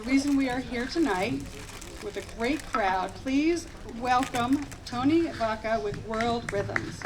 reason we are here tonight with a great crowd. Please welcome Tony Vacca with World Rhythms.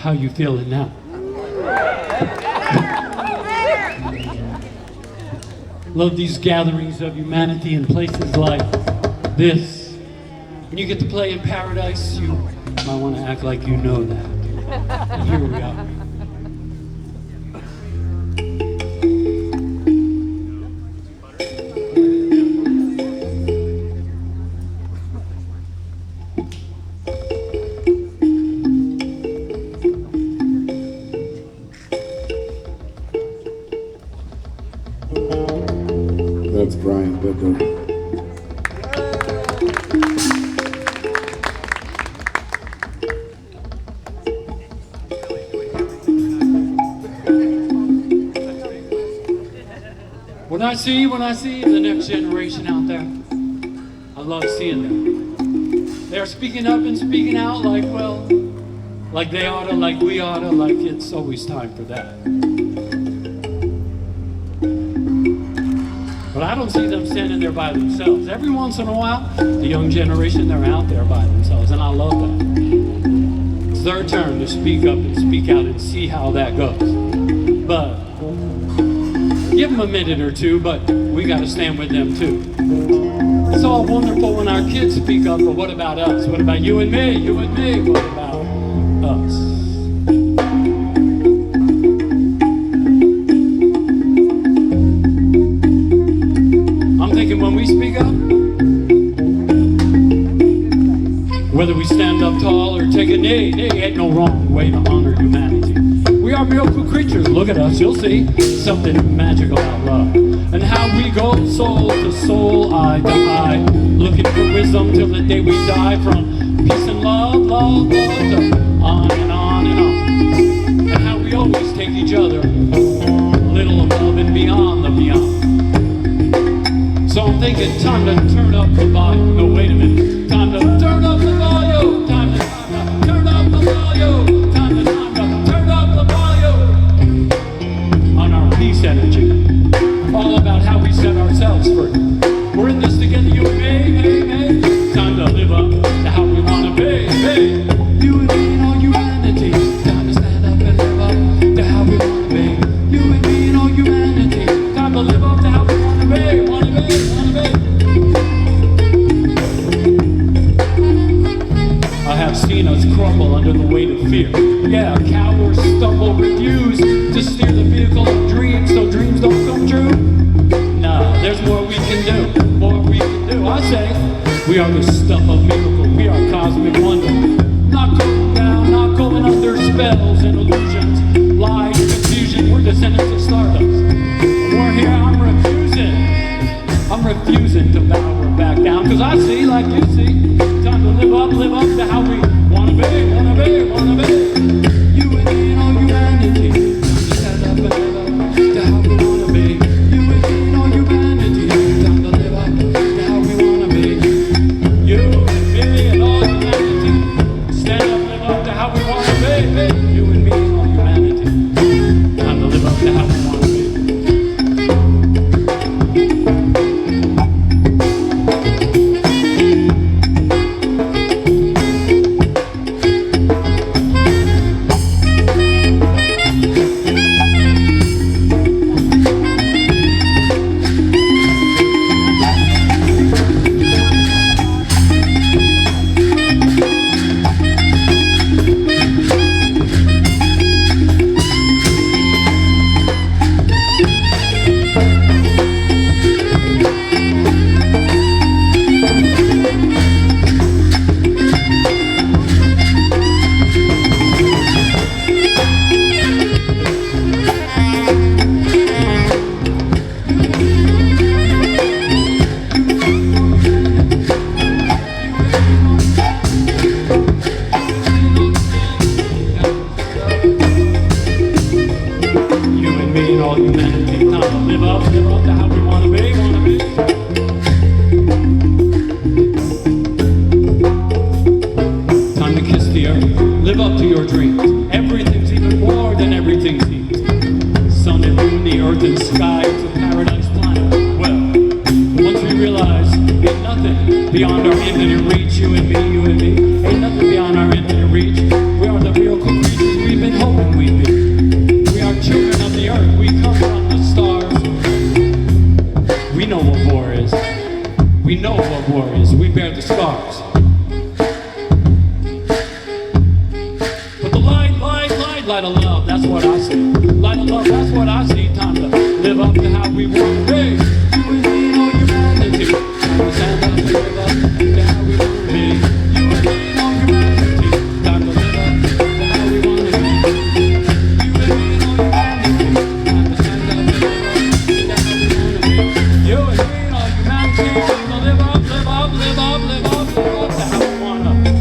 How you feeling now? Love these gatherings of humanity in places like this. When you get to play in paradise, you might want to act like you know that. And here we are. That's Brian Bicker. When I see the next generation out there, I love seeing them. They're speaking up and speaking out like, well, like they oughta, like we oughta, like it's always time for that. But I don't see them standing there by themselves. Every once in a while, the young generation, they're out there by themselves, and I love that. It's their turn to speak up and speak out and see how that goes. But give them a minute or two, but we got to stand with them too. It's all wonderful when our kids speak up, but what about us? What about you and me? You and me? What about us? I'm thinking when we speak up, whether we stand up tall or take a knee, ain't no wrong way to honor humanity. We are miracle creatures. Look at us, you'll see something magical about love. And how we go soul to soul, eye to eye, looking for wisdom till the day we die. From peace and love, love, love, to on and on and on. And how we always take each other a little above and beyond the beyond. So I'm thinking time to turn up the volume. No, wait a minute. Time to turn up the volume. Time to turn up the volume. Time to turn up the volume. On our peace energy. All about how we set ourselves free. We're in this together, you and me, hey, hey. Time to live up to how we want to be, hey. You and me and all humanity. Time to stand up and live up to how we want to be. You and me and all humanity. Time to live up to how we want to be, want to be, want to be. I have seen us crumble under the weight of fear. Yeah, cower, stumble, refuse to steer the vehicle of dreams so dreams don't come true. Nah, there's more we can do, more we can do. I say, we are the stuff of miracle, we are cosmic wonder. Not going down, not going under spells and illusions, lies, confusion, we're descendants of stardust. We're here, I'm refusing to bow or back down, cause I see, like you see, time to live up to how we wanna be, wanna be, wanna be. You and me and all humanity, stand up and live up to how we wanna be. You and me and all humanity, time to live up to how we wanna be. You and me and all humanity, stand up, live up to how we wanna be. You and me and all humanity, time to live up to how we wanna be. Live up to your dreams. Everything's even more than everything seems. Sun and moon, the earth and sky, it's a paradise planet. Well, once we realize ain't nothing beyond our infinite reach, you and me, ain't nothing beyond our infinite reach. We are the miracle creatures we light of love, that's what I see. Light of love, that's what I see. Time to live up to how we want to be. You and me and all humanity. Stand up and live up to how we want to be. You and me and all humanity. Time to live up to how we want to be. You and me and all humanity. Time to stand up and live up to how we want to be. You and me and all humanity. Time to live up, live up, live up, live up, live up to how we want to be.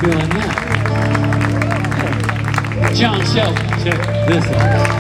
feeling that? John Shelton, check this out.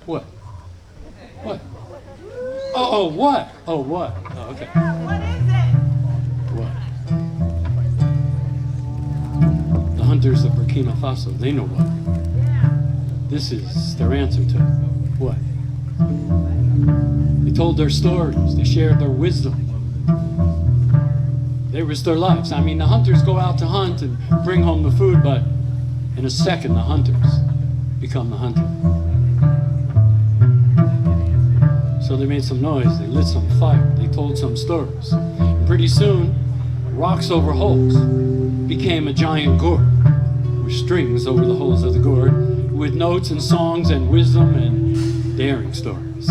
What? What? Oh, what? Oh, what? Oh, okay. What is it? What? The hunters of Burkina Faso, they know what. This is their answer to what? They told their stories, they shared their wisdom. They risked their lives. I mean, the hunters go out to hunt and bring home the food, but in a second, the hunters become the hunted. So they made some noise, they lit some fire, they told some stories. And pretty soon, rocks over holes became a giant gourd, with strings over the holes of the gourd, with notes and songs and wisdom and daring stories.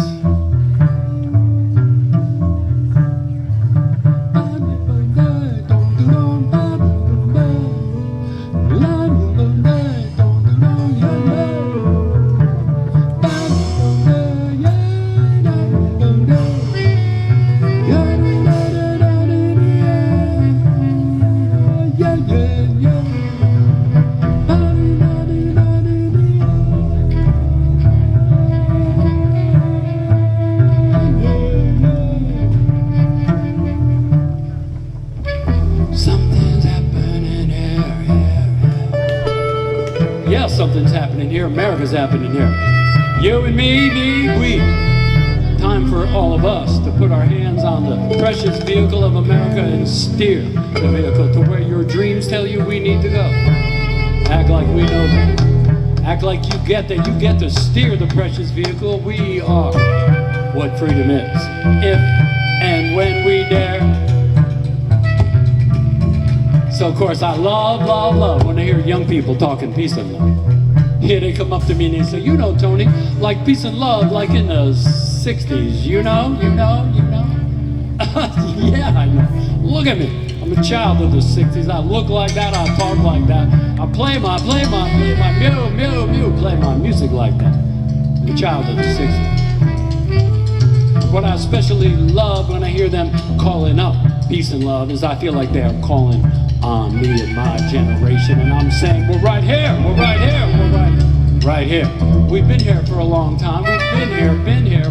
Yeah, something's happening here. America's happening here. You and me need we. Time for all of us to put our hands on the precious vehicle of America and steer the vehicle to where your dreams tell you we need to go. Act like we know that. Act like you get that. You get to steer the precious vehicle. We are what freedom is. If and when we dare. So of course I love when I hear young people talking peace and love. Here they come up to me and they say, you know, Tony, like peace and love like in the 60s, you know? Yeah, I know. Look at me. I'm a child of the 60s. I look like that, I talk like that. I play my music like that. I'm a child of the 60s. What I especially love when I hear them calling up peace and love is I feel like they're calling on me and my generation, and I'm saying we're right here, we're right here. We've been here for a long time. We've been here.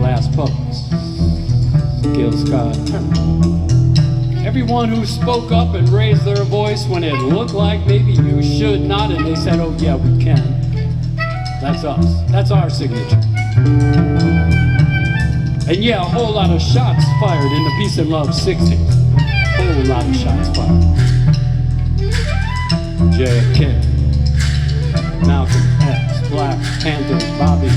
Last post, Gil Scott. Everyone who spoke up and raised their voice when it looked like maybe you should not, and they said, oh yeah, we can. That's us. That's our signature. And yeah, a whole lot of shots fired in the Peace and Love 60s. Whole lot of shots fired. JFK, Malcolm X, Black Panther, Bobby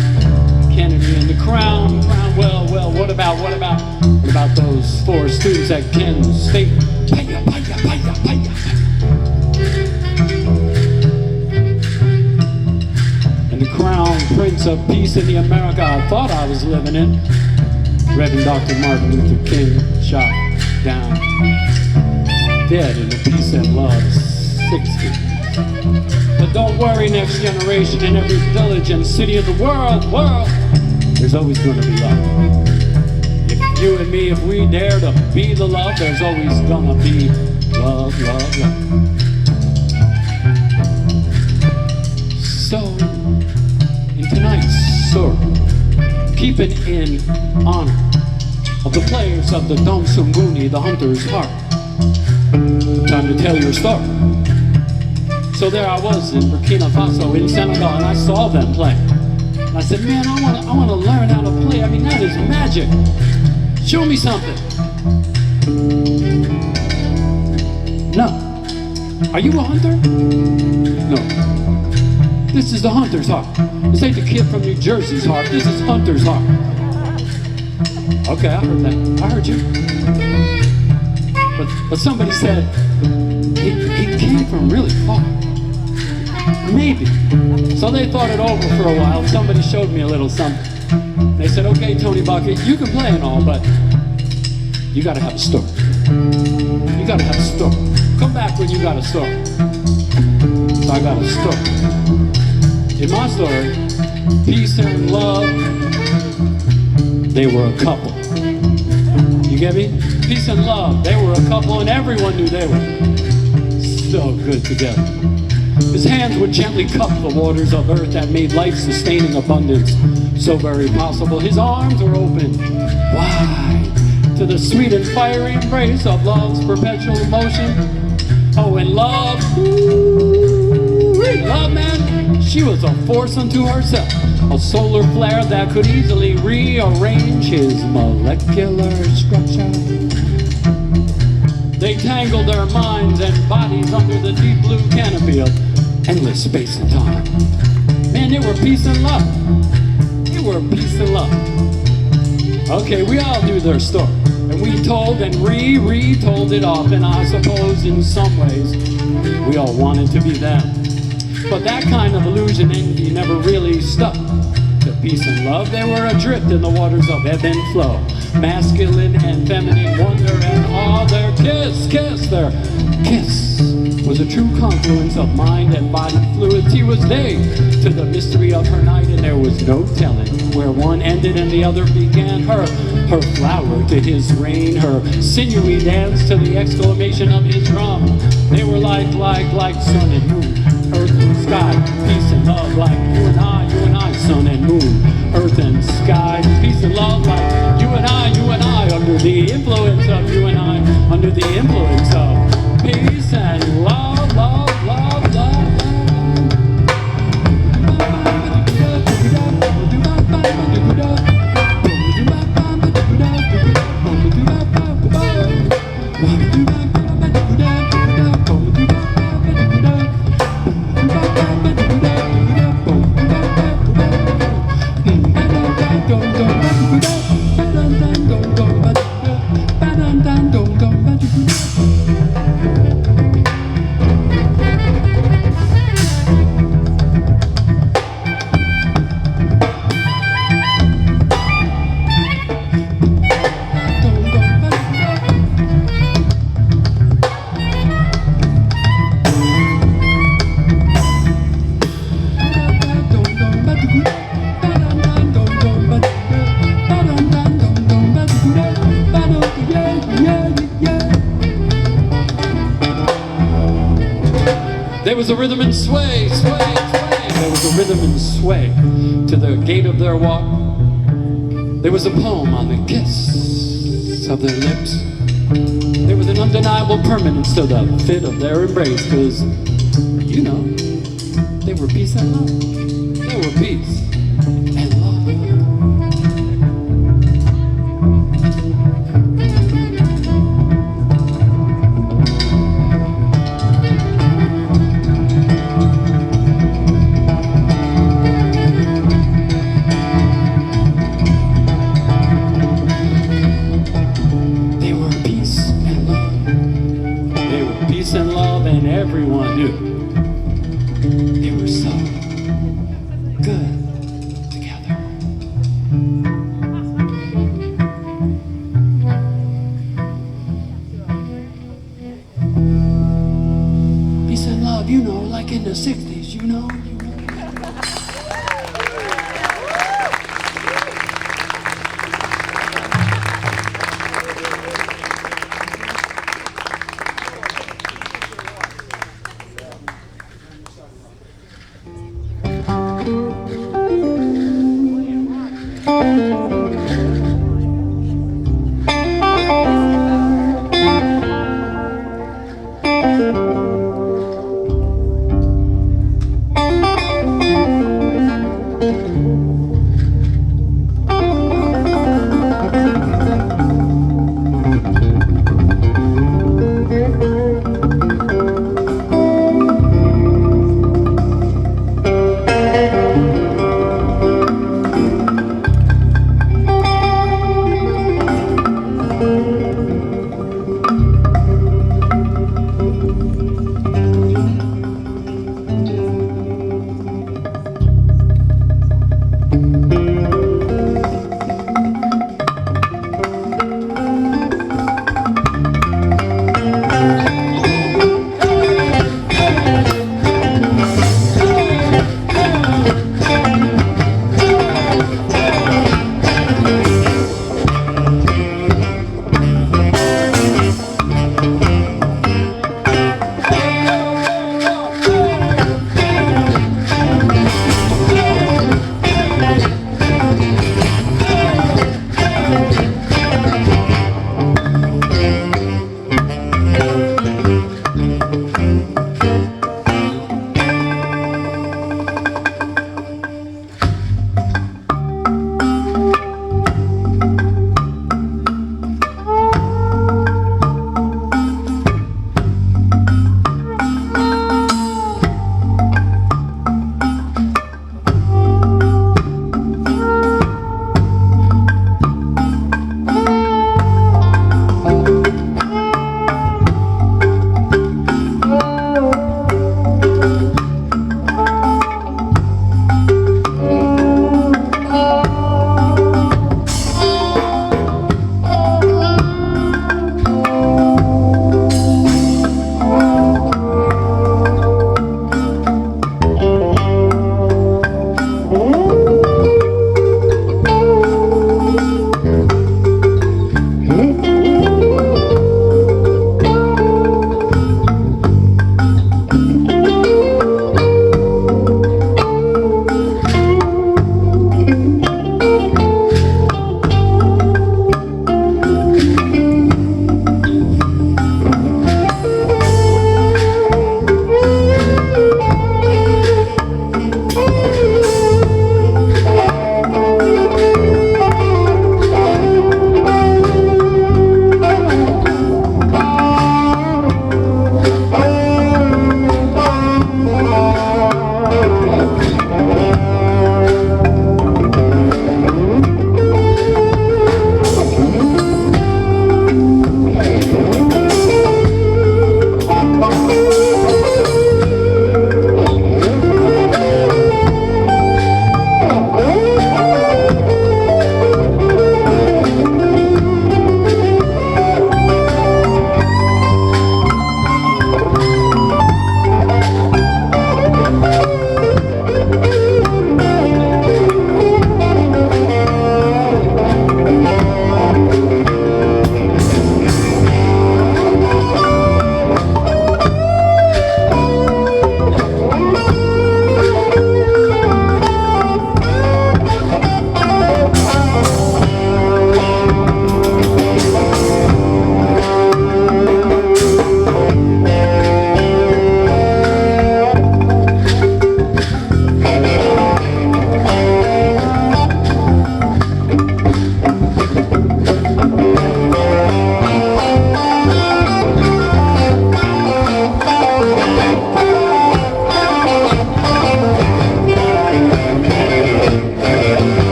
Kennedy, and the Crown. Well, what about those 4 students at Kent State? Paya. And the Crown Prince of Peace in the America I thought I was living in. Reverend Dr. Martin Luther King shot down, dead in the Peace and Love 60s. But don't worry, next generation, in every village and city of the world, there's always going to be love. If you and me, if we dare to be the love, there's always going to be love. So, in tonight's story, keeping in honor of the players of the Domsunguni, the hunter's heart. Time to tell your story. So there I was in Burkina Faso, in Senegal, and I saw them play. And I said, man, I want to learn how to play. I mean, that is magic. Show me something. No. Are you a hunter? No. This is the hunter's heart. This ain't the kid from New Jersey's heart. This is hunter's heart. Okay, I heard that. I heard you. But somebody said he came from really far. Maybe. So they thought it over for a while. Somebody showed me a little something. They said, okay, Tony Bucket, you can play and all, but you gotta have a story. You gotta have a story. Come back when you got a story. So I got a story. In my story, peace and love, they were a couple. You get me? Peace and love, they were a couple, and everyone knew they were so good together. His hands would gently cup the waters of earth that made life-sustaining abundance so very possible. His arms were open wide to the sweet and fiery embrace of love's perpetual motion. Oh, and love, love, man, she was a force unto herself, a solar flare that could easily rearrange his molecular structure. They tangled their minds and bodies under the deep blue canopy of endless space and time. Man, they were peace and love. They were peace and love. Okay, we all knew their story, and we told and retold it often. I suppose in some ways we all wanted to be them. But that kind of illusion envy never really stuck to peace and love. They were adrift in the waters of ebb and flow, masculine and feminine wonder and awe. Their their kiss was a true confluence of mind and body fluids. He was they to the mystery of her night, and there was no telling where one ended and the other began. Her flower to his rain, her sinewy dance to the exclamation of his drum. They were like sun and moon, earth and sky, peace and love, like you and I, sun and moon, earth and sky, peace and love, like you and I, under the influence of you and I, under the influence of peace and love, love, love, love. There was a rhythm and sway, sway, sway. There was a rhythm and sway to the gait of their walk. There was a poem on the kiss of their lips. There was an undeniable permanence to the fit of their embrace, 'cause, you know, they were peace and love. They were peace and love. And love, and everyone knew they were so good together. Peace and love, you know, like in the 60s, you know.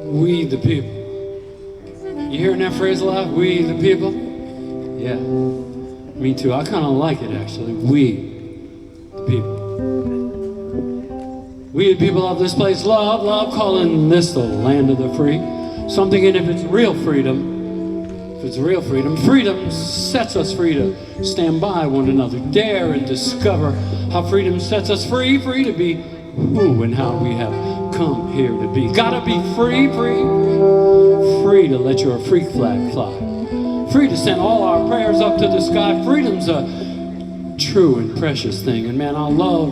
We the people. You hearing that phrase a lot? We the people? Yeah, me too. I kind of like it actually. We the people. We the people of this place love, love, calling this the land of the free. So I'm thinking if it's real freedom, freedom sets us free to stand by one another, dare and discover how freedom sets us free, free to be who and how we have come here to be. Gotta be free, free, free to let your freak flag fly. Free to send all our prayers up to the sky. Freedom's a true and precious thing. And man, I love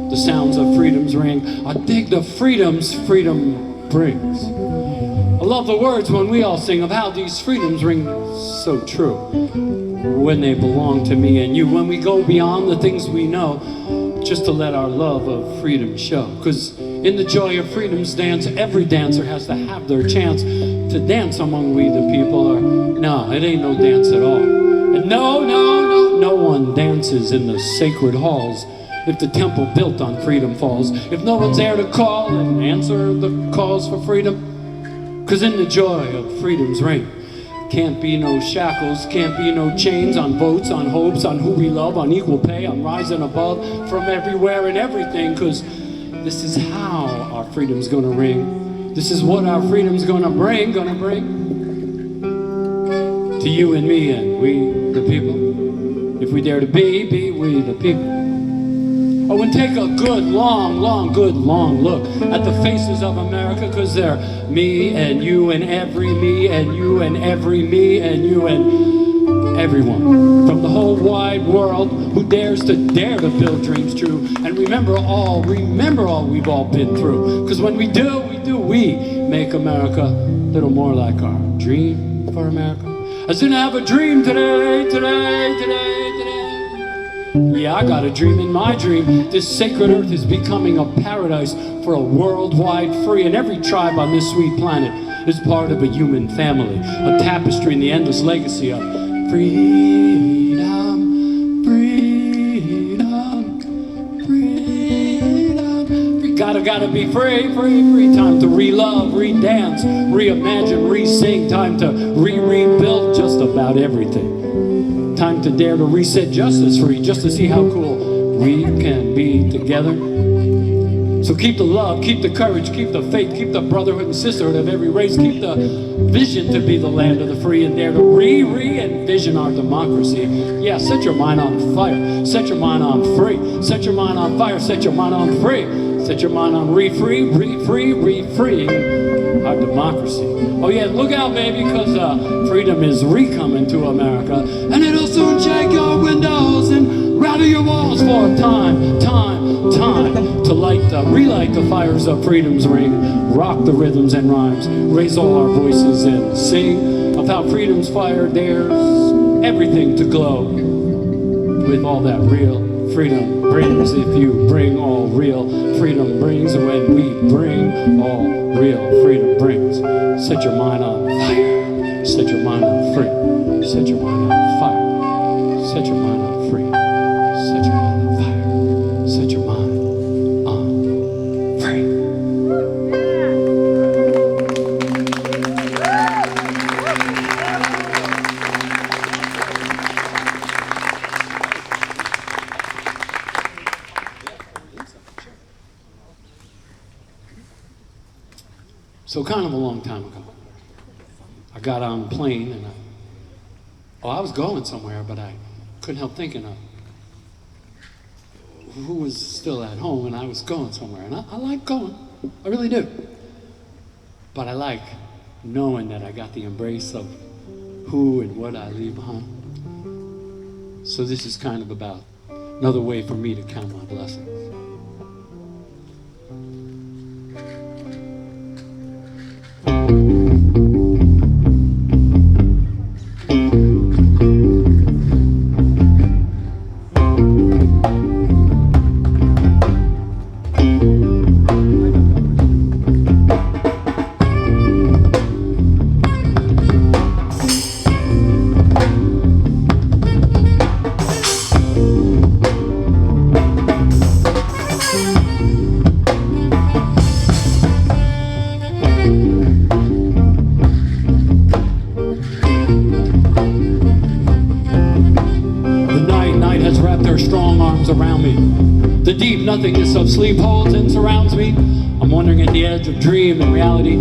the sounds of freedom's ring. I dig the freedoms freedom brings. I love the words when we all sing of how these freedoms ring so true. When they belong to me and you. When we go beyond the things we know, just to let our love of freedom show. Because in the joy of freedom's dance, every dancer has to have their chance to dance among we the people. Or no, it ain't no dance at all. And no one dances in the sacred halls if the temple built on freedom falls. If no one's there to call and answer the calls for freedom. Because in the joy of freedom's reign, can't be no shackles, can't be no chains on votes, on hopes, on who we love, on equal pay, on rising above from everywhere and everything. Because this is how our freedom's gonna ring. This is what our freedom's gonna bring to you and me and we the people. If we dare to be we the people. Oh, and take a good, long look at the faces of America, because they're me and you and every me and you and every me and you and everyone from the whole wide world who dares to build dreams true. And remember all we've all been through. Because when we make America a little more like our dream for America. I didn't have a dream today. Yeah, I got a dream. In my dream, this sacred earth is becoming a paradise for a worldwide free, and every tribe on this sweet planet is part of a human family, a tapestry in the endless legacy of freedom, freedom, freedom. Gotta be free. Time to re-love, re-dance, reimagine, re-sing. Time to rebuild just about everything. Time to dare to reset just as free, just to see how cool we can be together. So keep the love, keep the courage, keep the faith, keep the brotherhood and sisterhood of every race, keep the vision to be the land of the free, and dare to re-envision our democracy. Yeah, set your mind on fire, set your mind on free, set your mind on fire, set your mind on free. Set your mind on re-freeing our democracy. Oh yeah, look out, baby, because freedom is re-coming to America. And it'll soon shake your windows and rattle your walls for time to relight the fires of freedom's ring, rock the rhythms and rhymes, raise all our voices and sing of how freedom's fire dares everything to glow with all that real freedom brings. If you bring all real freedom brings, when we bring all real freedom brings. Set your mind on fire, set your mind on free, set your mind on fire, set your mind on free, set your mind on fire, set your mind on free. So kind of a long time ago, I got on a plane and I was going somewhere, but I couldn't help thinking of who was still at home, and I was going somewhere. And I like going, I really do. But I like knowing that I got the embrace of who and what I leave behind. So this is kind of about another way for me to count my blessings. Around me, the deep nothingness of sleep holds and surrounds me. I'm wandering at the edge of dream and reality,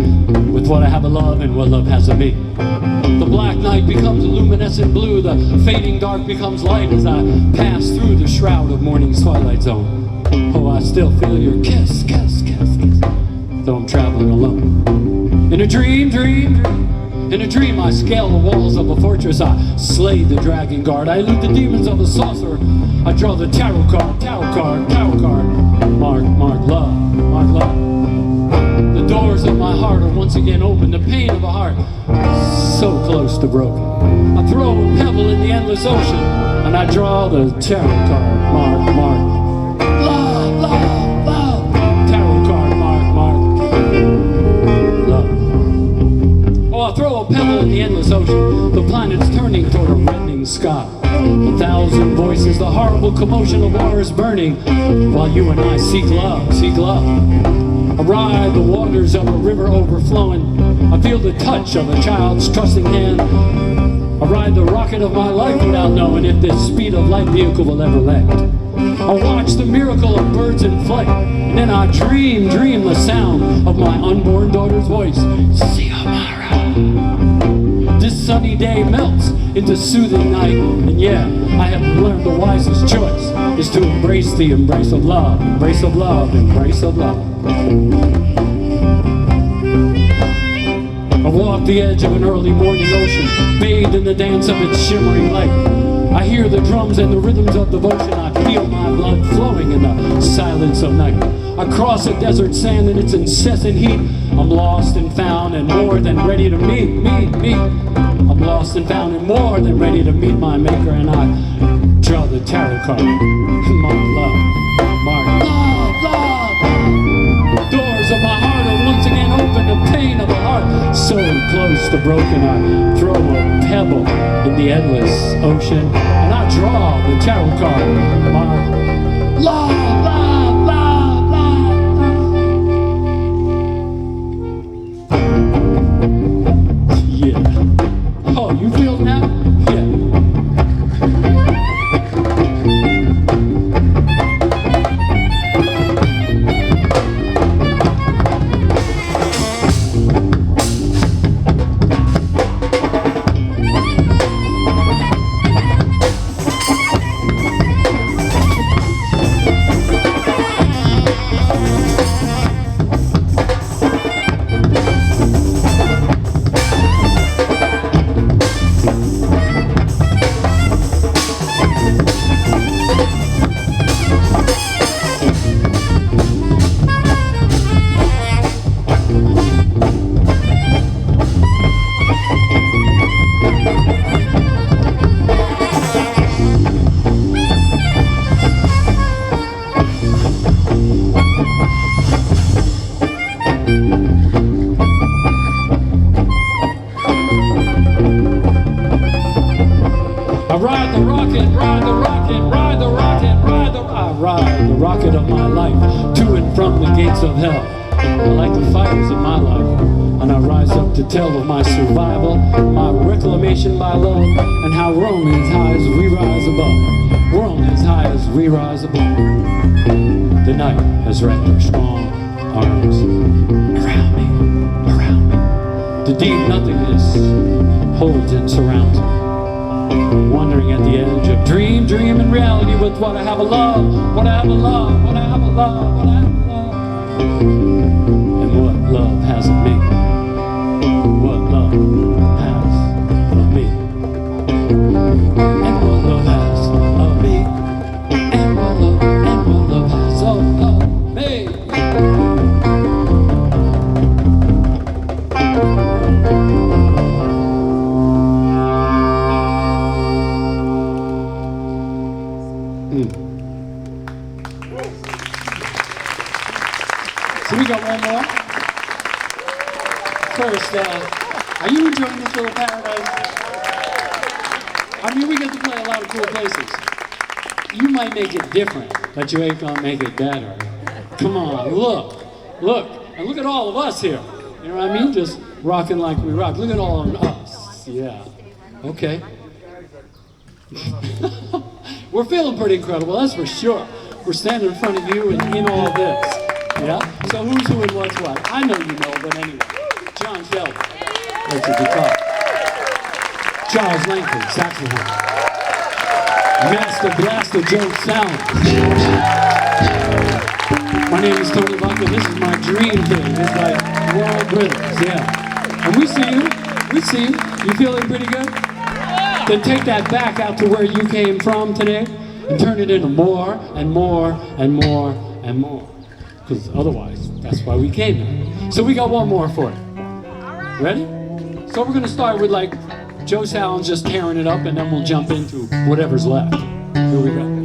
with what I have of love and what love has of me. The black night becomes luminescent blue, the fading dark becomes light as I pass through the shroud of morning's twilight zone. Oh, I still feel your kiss, kiss, kiss, kiss, though I'm traveling alone. In a dream, in a dream I scale the walls of a fortress, I slay the dragon guard, I elude the demons of a sorcerer, I draw the tarot card, mark love, mark love. The doors of my heart are once again open, the pain of a heart so close to broken. I throw a pebble in the endless ocean, and I draw the tarot card, mark, love, love, love. Tarot card, mark, love. Oh, I throw a pebble in the endless ocean, the planet's turning toward a reddening sky. A thousand voices, the horrible commotion of waters burning, while you and I seek love, seek love. I ride the waters of a river overflowing, I feel the touch of a child's trusting hand. I ride the rocket of my life without knowing if this speed of light vehicle will ever land. I watch the miracle of birds in flight, and then I dream the sound of my unborn daughter's voice. Siamara. This sunny day melts into soothing night, and yeah, I have learned the wisest choice is to embrace the embrace of love, embrace of love, embrace of love. I walk the edge of an early morning ocean, bathed in the dance of its shimmering light. I hear the drums and the rhythms of devotion, I feel my blood flowing in the silence of night. I cross a desert sand in its incessant heat, I'm lost and found and more than ready to meet. I'm lost and found and more than ready to meet my maker, and I draw the tarot card. Mark love, mark love, love. Doors of my heart are once again open, the pain of a heart so close to broken. I throw a pebble in the endless ocean, and I draw the tarot card. Mark love, love, love, love, love. Yeah. Oh, you feel it now? Yeah. ride the rocket of my life to and from the gates of hell. I light the fires of my life, and I rise up to tell of my survival, my reclamation by love, and how we're only as high as we rise above. We're only as high as we rise above. The night has wrapped her strong arms around me, around me. deep nothingness holds and surrounds me. Wandering at the edge of dream and reality with what I have a love, what I have a love, what I have a love, what I have a love. And what love has of me. What love has of me. And what love has of me. And what love has of me. So we got one more. First, are you enjoying this little paradise? I mean, we get to play a lot of cool places. You might make it different, but you ain't gonna make it better. Come on, look, and look at all of us here. You know what I mean? Just rocking like we rock. Look at all of us. Yeah. Okay. We're feeling pretty incredible, that's for sure. We're standing in front of you and in all this. Yeah? So who's who and what's what? I know you know, but anyway. John Shelby, that's a guitar. Charles Langford, saxophone. Master Blaster Joe Sound. My name is Tony Vacca. This is my dream thing. It's like world rhythms, yeah. And we see you. We see you. You feeling pretty good? Then take that back out to where you came from today and turn it into more and more and more and more. Because otherwise, that's why we came here. So we got one more for you. Ready? So we're going to start with like Joe Salon's just tearing it up, and then we'll jump into whatever's left. Here we go.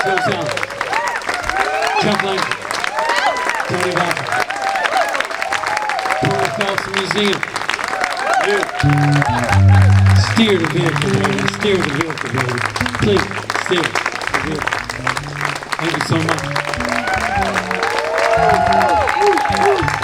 Bill Salmon, Chuck Lang, Tony Vacca, Tony Phelps Museum. Steer the vehicle, baby. Steer the vehicle, baby. Please, steer the vehicle. Thank you so much.